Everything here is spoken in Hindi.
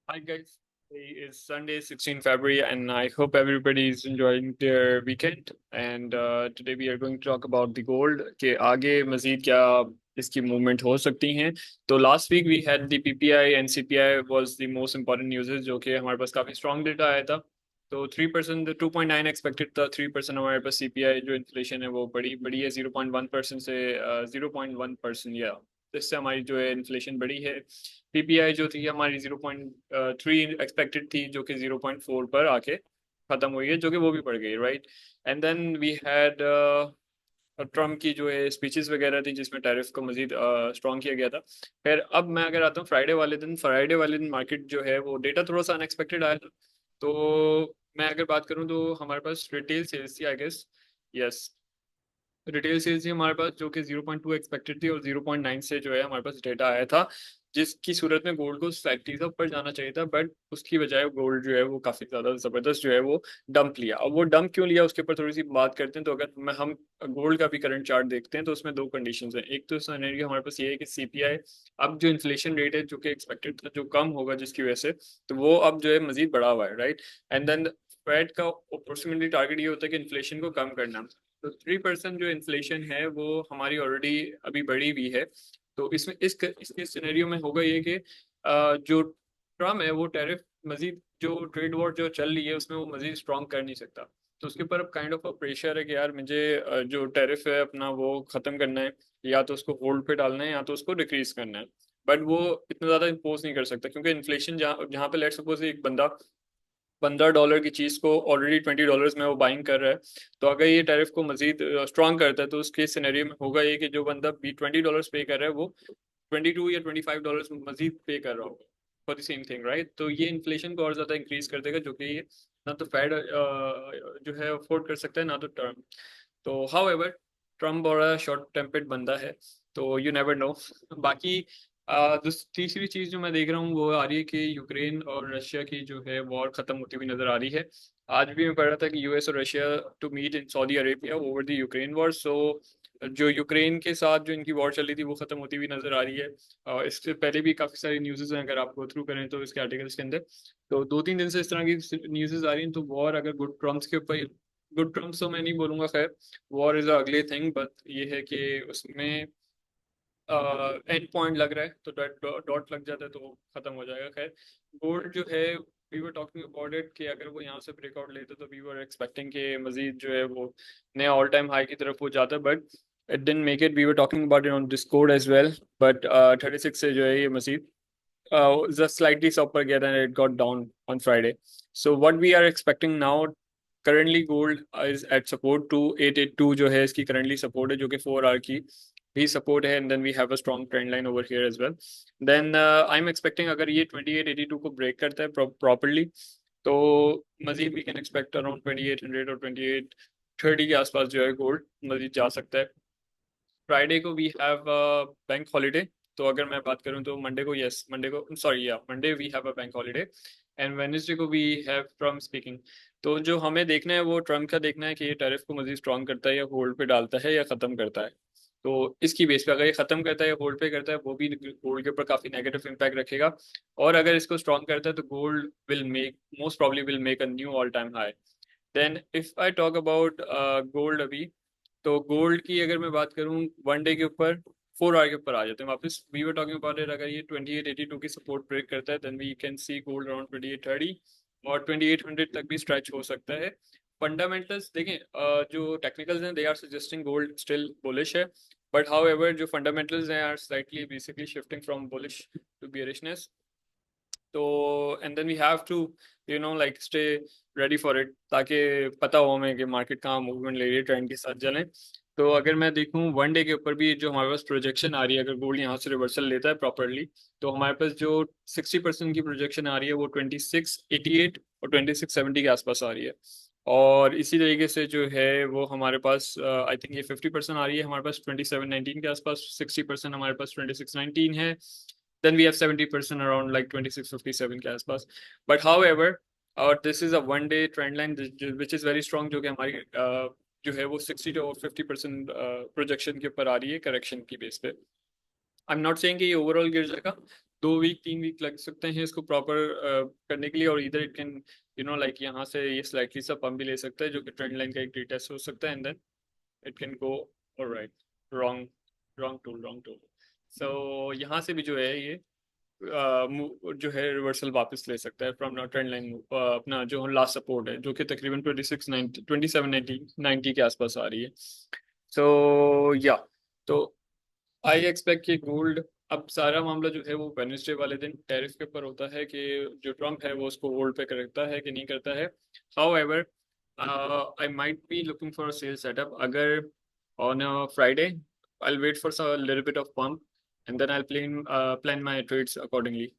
Hi guys, today is Sunday, 16 February, and I hope everybody is enjoying their weekend. And today we are going to talk about the gold के आगे मजीद क्या इसकी मूवमेंट हो सकती हैं. तो last week we had the PPI and CPI was the most important news जो कि हमारे पास काफ़ी स्ट्रॉन्ग डेटा आया था. तो 3%, 2.9 एक्सपेक्टेड था. 3% हमारे पास सीपीआई जो इन्फ्लेशन है वो बड़ी बड़ी है 0.1% से 0.1%. या इससे हमारी जो है इन्फ्लेशन बड़ी है. पीपीआई जो थी हमारी 0.3 एक्सपेक्टेड थी जो कि 0.4 पर आके खत्म हुई है, जो कि वो भी बढ़ गई, right. And then we had Trump की जो है स्पीचेस वगैरह थी जिसमें टैरिफ को मजीद स्ट्रॉन्ग किया गया था. फिर अब मैं अगर आता हूँ फ्राइडे वाले दिन मार्केट जो है वो डेटा थोड़ा सा अनएक्सपेक्टेड आया था. तो मैं अगर बात करूँ तो हमारे पास रिटेल सेल्स थी, I guess. Yes, retail sales ही हमारे पास जो कि 0.2 एक्सपेक्टेड थी और 0.9 से जो है हमारे पास डेटा आया था, जिसकी सूरत में गोल्ड को स्लाइटली सा ऊपर जाना चाहिए था. बट उसकी बजाय गोल्ड जो है वो काफ़ी ज़्यादा ज़बरदस्त जो है वो डंप लिया. अब वो डंप क्यों लिया उसके ऊपर थोड़ी सी बात करते हैं. तो अगर हम गोल्ड का भी करंट चार्ट देखते हैं तो उसमें दो कंडीशंस हैं. एक तो सिनेरियो हमारे पास ये है कि सीपीआई अब जो इन्फ्लेशन रेट है जो कि एक्सपेक्टेड था जो कम होगा जिसकी वजह से, तो वो अब जो है मजीद बढ़ा हुआ है, राइट. एंड देन फेड का अप्रोक्सीमेटली टारगेट ये होता है कि इन्फ्लेशन को कम करना. तो 3% जो इन्फ्लेशन है वो हमारी ऑलरेडी अभी बढ़ी हुई है. तो इसमें इसके सिनेरियो में होगा ये कि जो ट्रम्प है वो टैरिफ मजीद जो ट्रेड वॉर जो चल रही है उसमें वो मजीद स्ट्रॉन्ग कर नहीं सकता. तो उसके ऊपर अब काइंड ऑफ अ प्रेशर है कि यार मुझे जो टैरिफ है अपना वो ख़त्म करना है, या तो उसको होल्ड पे डालना है या तो उसको डिक्रीज करना है. बट वो इतना ज़्यादा इम्पोज नहीं कर सकता क्योंकि इन्फ्लेशन जहाँ जहाँ पे लेट सपोज एक बंदा $15 की चीज़ को ऑलरेडी $20 में वो बाइंग कर रहा है. तो अगर ये टैरिफ को मजीद स्ट्रॉन्ग करता है तो उसके सिनेरियो में होगा ये कि जो बंदा भी $20 पे कर रहा है वो 22 या $25 मजीद पे कर रहा होगा for the same thing, right. तो ये इन्फ्लेशन को और ज़्यादा इंक्रीज कर देगा जो कि ये ना तो फेड जो है अफोर्ड कर सकता है ना तो टर्म. तो हाउ एवर ट्रम्प बड़ा शॉर्ट टेम्पर्ड बंदा है, तो यू नेवर नो. बाकी तीसरी चीज़ जो मैं देख रहा हूँ वो आ रही है कि यूक्रेन और रशिया की जो है वॉर ख़त्म होती हुई नज़र आ रही है. आज भी मैं पढ़ रहा था कि यूएस और Russia to meet in Saudi Arabia over the Ukraine war. So जो यूक्रेन के साथ जो इनकी वॉर चल रही थी वो ख़त्म होती हुई नज़र आ रही है. इससे पहले भी काफ़ी सारी न्यूज़ हैं अगर आप गो थ्रू करें तो इसके आर्टिकल्स के अंदर. तो 2-3 दिन से इस तरह की न्यूज़ आ रही हैं. तो वॉर अगर गुड ट्रम्प्स तो मैं नहीं बोलूँगा, खैर. वॉर इज़ अ अगली थिंग, बट ये है कि उसमें एंड पॉइंट लग रहा है तो डॉट डॉट लग जाता है तो खत्म हो जाएगा, खैर. गोल्ड जो है we were talking about it कि अगर वो यहाँ से ब्रेकआउट लेते तो वी वर एक्सपेक्टिंग कि मजीद जो है वो नया ऑल टाइम हाई की तरफ हो जाता है. But it didn't make it. We were talking about it on Discord as well. But 36 से जो है ये मजीद just slightly upper again and it got down on Friday. So what we are expecting now, currently gold is at support to 882 जो है इसकी currently support है जो कि 4 hour की भी support है. And then we have a strong trend line over here as well. Then I'm expecting अगर ये 2882 को break करता है properly तो मजीद we can expect around 2800 और 2830 के आसपास जो है गोल्ड मजीद जा सकता है. फ्राइडे को वी हैव बैंक हॉलीडे. तो अगर मैं बात करूं तो मंडे को, यस मंडे को, सॉरी, या Monday we have a bank holiday. And Wednesday को वी हैव ट्रम्प स्पीकिंग. तो जो हमें देखना है वो ट्रम्प का देखना है कि ये टैरिफ को मजीद स्ट्रॉन्ग करता है या होल्ड पे डालता है या ख़त्म करता है. तो इसकी बेस पे अगर ये ख़त्म करता है या होल्ड पे करता है वो भी गोल्ड के ऊपर काफ़ी नेगेटिव इम्पैक्ट रखेगा. और अगर इसको स्ट्रॉन्ग करता है तो gold will make, most probably will make a new all time high. Then if I talk about gold अभी, तो गोल्ड की अगर मैं बात करूं 1 डे के ऊपर, 4 आवर के ऊपर आ जाते हैं वापस. We were talking about it अगर ये 2882 की सपोर्ट ब्रेक करता है then we can see gold around 2830 और 2800 तक भी स्ट्रेच हो सकता है. फंडामेंटल्स देखें, जो टेक्निकल्स हैं they are suggesting gold still bullish है. बट हाउ एवर जो फंडामेंटल्स हैं are slightly basically shifting from bullish to bearishness. तो and then we have to like stay ready for it ताकि पता हो हमें कि मार्केट कहाँ मूवमेंट ले रही है, ट्रेंड के साथ चलें. तो अगर मैं देखूं 1 डे के ऊपर भी जो हमारे पास प्रोजेक्शन आ रही है, अगर गोल्ड यहाँ से रिवर्सल लेता है प्रॉपरली तो हमारे पास जो 60% की प्रोजेक्शन आ रही है वो 2688 और 2670 के आसपास आ रही है. और इसी तरीके से जो है वो हमारे पास आई थिंक ये 50% आ रही है हमारे पास 2719 के आसपास. 60% हमारे पास 2619 है. then we have 70% around like 2657 के आसपास. But however, और this is a 1 day trend line which is very strong जो कि हमारी जो है वो 60 to 50% प्रोजेक्शन के ऊपर आ रही है करेक्शन की बेस पे. आई एम नॉट सेइंग कि ये ओवरऑल गिर जाएगा 2 वीक 3 वीक लग सकते हैं इसको प्रॉपर करने के लिए, और इधर इट कैन लाइक यहाँ से ये स्लाइटली सा पंप भी ले सकता है जो कि ट्रेंड लाइन का एक रीटेस्ट हो सकता है, and then it can go alright. Wrong, wrong tool. So यहाँ से भी जो है ये जो है रिवर्सल वापस ले सकता है फ्रॉम ट्रेंड लाइन। अपना जो लास्ट सपोर्ट है जो कि तकरीबन 2690 2790 के आसपास आ रही है। सो या, तो आई एक्सपेक्ट कि गोल्ड, अब सारा मामला जो है वो वेडनेसडे वाले दिन टैरिफ के ऊपर होता है कि जो ट्रम्प है वो उसको होल्ड पे करता है कि नहीं करता है। However I might be looking for sell setup अगर on Friday. I'll wait for a little bit of pump, and then I'll plan my trades accordingly.